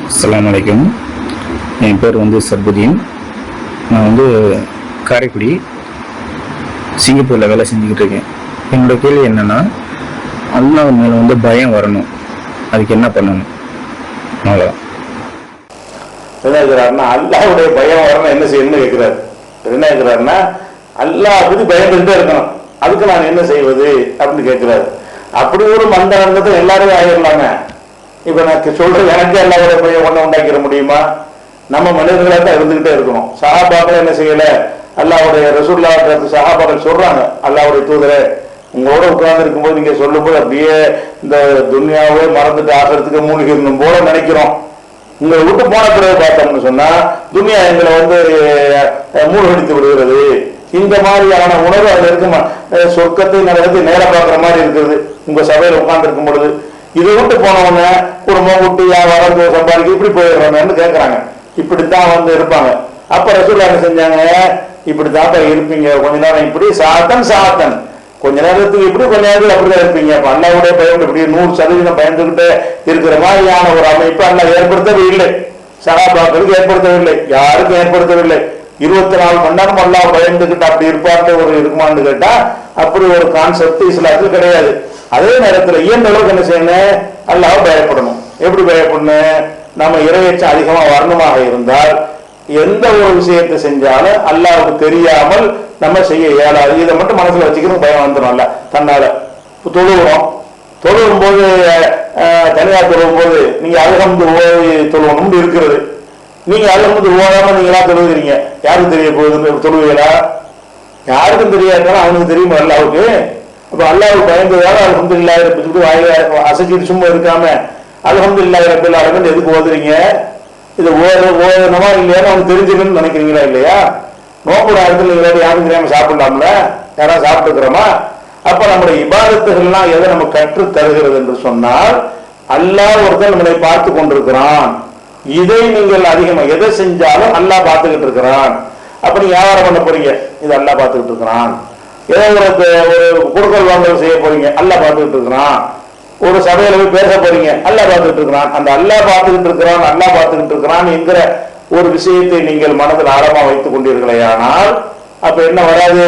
அஸ்ஸலாமு அலைக்கும். என் பேர் சர்புதீன். நான் காரைக்குடி சிங்கப்பூரில் வேலை செஞ்சுக்கிட்டு இருக்கேன். என்னோட கேள்வி என்னன்னா, அல்லாஹ் மேலே பயம் வரணும், அதுக்கு என்ன பண்ணணும்? அவ்வளோதான். என்ன இருக்கிறாருன்னா, அல்லாஹ்வுடைய பயம் வரணும் என்ன செய்யணும்னு கேட்கிறாரு. என்ன கேட்கிறாருன்னா, அல்லாஹ் பத்தி பயந்துகிட்டே இருக்கணும், அதுக்கு நான் என்ன செய்வது அப்படின்னு கேட்கிறாரு. அப்படி ஒரு மந்தத்தை எல்லாரும் ஆயிடலாங்க. இப்ப நான் சொல்றது எனக்கு அல்லாஹ்வுடைய பயம் ஒண்ணு உண்டாக்கிட முடியுமா? நம்ம மனிதர்களாக தான் இருந்துகிட்டே இருக்கணும். சஹாபாக்கள் என்ன செய்யல, அல்லாஹ்வுடைய ரசூலுல்லாஹ் சஹாபாக்கள் சொல்றாங்க, அல்லாஹ்வுடைய தூதரே உங்களோட உட்கார்ந்து இருக்கும்போது நீங்க சொல்லும் போது அப்படியே இந்த துன்யாவே மறந்துட்டு ஆகிறதுக்கு மூழ்கி இருந்தும் போல நினைக்கிறோம். உங்களை விட்டு போன பிறகு பார்த்தோம்னு சொன்னா துன்யா எங்களை மூழ்கடித்து விடுகிறது. இந்த மாதிரியான உணர்வு அதுல இருக்குமா? சொர்க்கத்தை நரகத்தை நேரம் பார்க்குற மாதிரி இருக்கிறது. உங்க சபையில உட்கார்ந்து இருக்கும் பொழுது இதை விட்டு போனவங்க குடும்பம் விட்டு வியாபாரம் சம்பாதிக்க இப்படி போயிடுறாங்கன்னு கேட்கறாங்க. இப்படித்தான் இருப்பாங்க. அப்ப ரசூலுல்லாஹ் என்ன செஞ்சாங்க, இப்படித்தான் இருப்பீங்க கொஞ்ச நேரம், இப்படி சாத்தன் கொஞ்ச நேரத்துக்கு இப்படி கொஞ்ச நேரத்துக்கு அப்படிதான் இருப்பீங்க. அப்ப அல்லாஹ்வுடைய பயம் இப்படி 100% பயந்துகிட்டு இருக்கிற மாதிரியான ஒரு அமைப்பு அல்லாஹ் ஏற்படுத்தவே இல்லை, சஹாபாக்களுக்கு ஏற்படுத்தவில்லை, யாருக்கும் ஏற்படுத்தவில்லை. 24 மணி நேரம் அல்லாஹ் பயந்துகிட்டு அப்படி இருப்பார்னு ஒரு இருக்குமான்னு கேட்டா அப்படி ஒரு கான்செப்ட் இஸ்லாத்தில் கிடையாது. அதே நேரத்தில் இயன்ற அளவுக்கு என்ன செய்யணும், அல்லாஹ் பயப்படணும். எப்படி பயப்படணும்? நம்ம இறையச்சம் அதிகமா வரணுமாக இருந்தால் எந்த ஒரு விஷயத்தை செஞ்சாலும் அல்லாஹ்வுக்கு தெரியாமல் நம்ம செய்ய இயலாது. இதை மட்டும் மனசுல வச்சுக்கணும், பயம் வந்துடும். தன்னால தொழுவும் போது தனியா தொழுவும் போது நீங்க அல்ஹம்து ஓதி தொழுவணும்னு இருக்கிறது. நீங்க அல்ஹம்து ஓதாம நீங்களா தொழுகிறீங்க, யாருக்கு தெரிய போகுது தொழுவீங்களா? யாருக்கும் தெரியாதுனால அவனுக்கு தெரியுமா அல்லாஹ்வுக்கு? அப்ப அல்லாஹ்வுக்கு பயந்ததால அல்ஹம்துலில்லாஹ் சொல்லிட்டு வாயில அசைச்சிட்டு சும்மா இருக்காம அல்ஹம்துலில்லாஹ் ரப்பில் ஆலமீன் எதுக்கு ஓதுறீங்க? இது ஓதனமா இல்லையான்னு அவனுக்கு தெரிஞ்சுக்கணும்னு நினைக்கிறீங்களா? இல்லையா? நோம்புற இடத்துல நீங்க யாரும் தெரியாம சாப்பிடலாம்ல, யாராவது சாப்பிட்டு இருக்கிறோமா? அப்ப நம்முடைய இபாதத்துகள்லாம் எதை நம்ம கற்று தருகிறது என்று சொன்னால், அல்லாஹ் ஒருத்தன் நம்மளை பார்த்து கொண்டிருக்கிறான். இதை நீங்கள் அதிகமா எதை செஞ்சாலும் அல்லாஹ் பார்த்துக்கிட்டு இருக்கிறான். அப்ப நீங்க வியாபாரம் பண்ண போறீங்க, இது அல்லாஹ் பார்த்துக்கிட்டு இருக்கிறான். ஏதோ ஒரு கொடுக்கல் வாங்கல் செய்ய போறீங்க, அல்லாஹ் பார்த்துக்கிட்டு இருக்கிறான். ஒரு சபையில போய் பேச போறீங்க, அல்லாஹ் பார்த்துக்கிட்டு இருக்கிறான். அந்த அல்லாஹ் பார்த்துக்கிட்டு இருக்கிறான், அல்லாஹ் பார்த்துக்கிட்டு இருக்கிறான் என்கிற ஒரு விஷயத்தை நீங்கள் மனதில் ஆழமா வைத்துக் கொண்டீர்களேயானால் அப்ப என்ன வராது,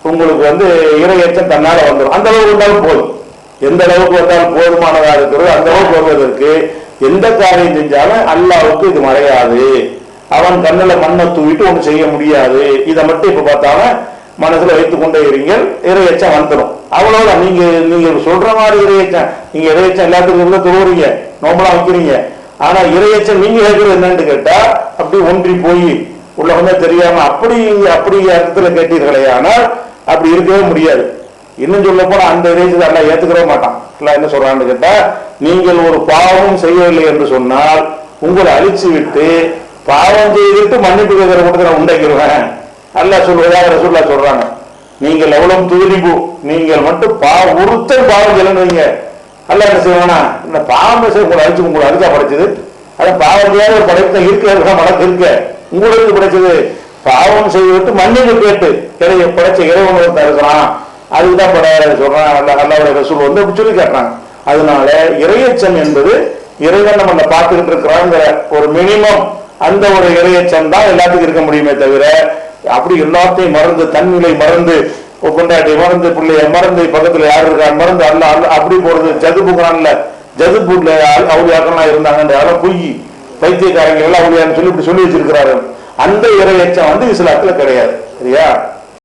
உங்களுக்கு இறையச்சம் தன்னால வந்துடும். அந்த அளவுக்கு வந்தாலும் போதும், எந்த அளவுக்கு வந்தாலும் போதுமானதா இருக்கிறது. அந்த அளவுக்கு வருவதற்கு எந்த காரியம் செஞ்சாலும் அல்லாஹ்வுக்கு இது மறையாது. அவன் கண்ணுல மண்ணை தூவிட்டு ஒண்ணு செய்ய முடியாது. இதை மட்டும் இப்ப பார்த்தாலும் மனசுல வைத்துக் கொண்டே இருங்கள், இறையச்சம் வந்துடும். அவ்வளவுதான். நீங்க சொல்ற மாதிரி இறையச்சம், நீங்க இறையச்சம் எல்லாத்துக்கும் தொழுறீங்க, நோம்பலாம் வைக்கிறீங்க. ஆனா இறையச்சம் நீங்க கேட்கறது என்னன்னு கேட்டா அப்படி ஒன்றி போய் உள்ள தெரியாம அப்படி அர்த்தத்துல கேட்டீர்களே, ஆனால் அப்படி இருக்கவே முடியாது. இன்னும் சொல்ல போனா அந்த இறையச்சத்தை எல்லாம் ஏத்துக்கவே மாட்டான். என்ன சொல்றான்னு கேட்டா, நீங்கள் ஒரு பாவம் செய்யவில்லை என்று சொன்னால் உங்களை அழிச்சு விட்டு பாவம் செய்துட்டு மன்னிப்பு கேட்கிற கூட்டத்தை நான் உண்டாக்கிடுவேன் அல்லாஹ் சொல்வதாக ரசூலுல்லாஹ் சொல்றாங்க. நீங்கள் எவ்வளவு துதிலிபு, நீங்கள் மட்டும் ஒருத்தர் பாவம் செய்யணுங்க, அல்லாஹ் என்ன செய்வானா, இந்த பாவம் உங்களை அழிச்சு உங்களை அழிச்சா படைச்சது. அதான் பாவம் செய்யாத ஒரு படைப்பு இருக்க மனக்கு இருக்க உங்களுக்கு படைச்சது. பாவம் செய்துவிட்டு மன்னிப்பு கேட்டு படைச்ச இறைவன் இருக்கிறான், அதுக்குதான் சொல்றான் அல்லாஹ்வுடைய ரசூல் அப்படி சொல்லி கேட்றாங்க. அதனால இறையச்சம் என்பது இறைவன் நம்ம பார்த்துக்கிட்டு இருக்கிறாங்கிற ஒரு மினிமம், அந்த ஒரு இறையச்சம் தான் எல்லாத்துக்கும் இருக்க முடியுமே தவிர அப்படி எல்லாத்தையும் மறந்து தன்னிலை மறந்து கொண்டாட்டி மறந்து பிள்ளைய மறந்து பக்கத்துல யாரு இருக்கான்னு மறந்து அல்ல அப்படி போறது. ஜதுபுக்குறான்ல, ஜதுபூர்ல அவுளியாக்கெல்லாம் இருந்தாங்க, யாரும் பொய் பைத்தியக்காரங்க எல்லாம் அவுளியான்னு சொல்லி இப்படி சொல்லி வச்சிருக்கிறாரு. அந்த இறையச்சம் இஸ்லாத்துல கிடையாது. சரியா?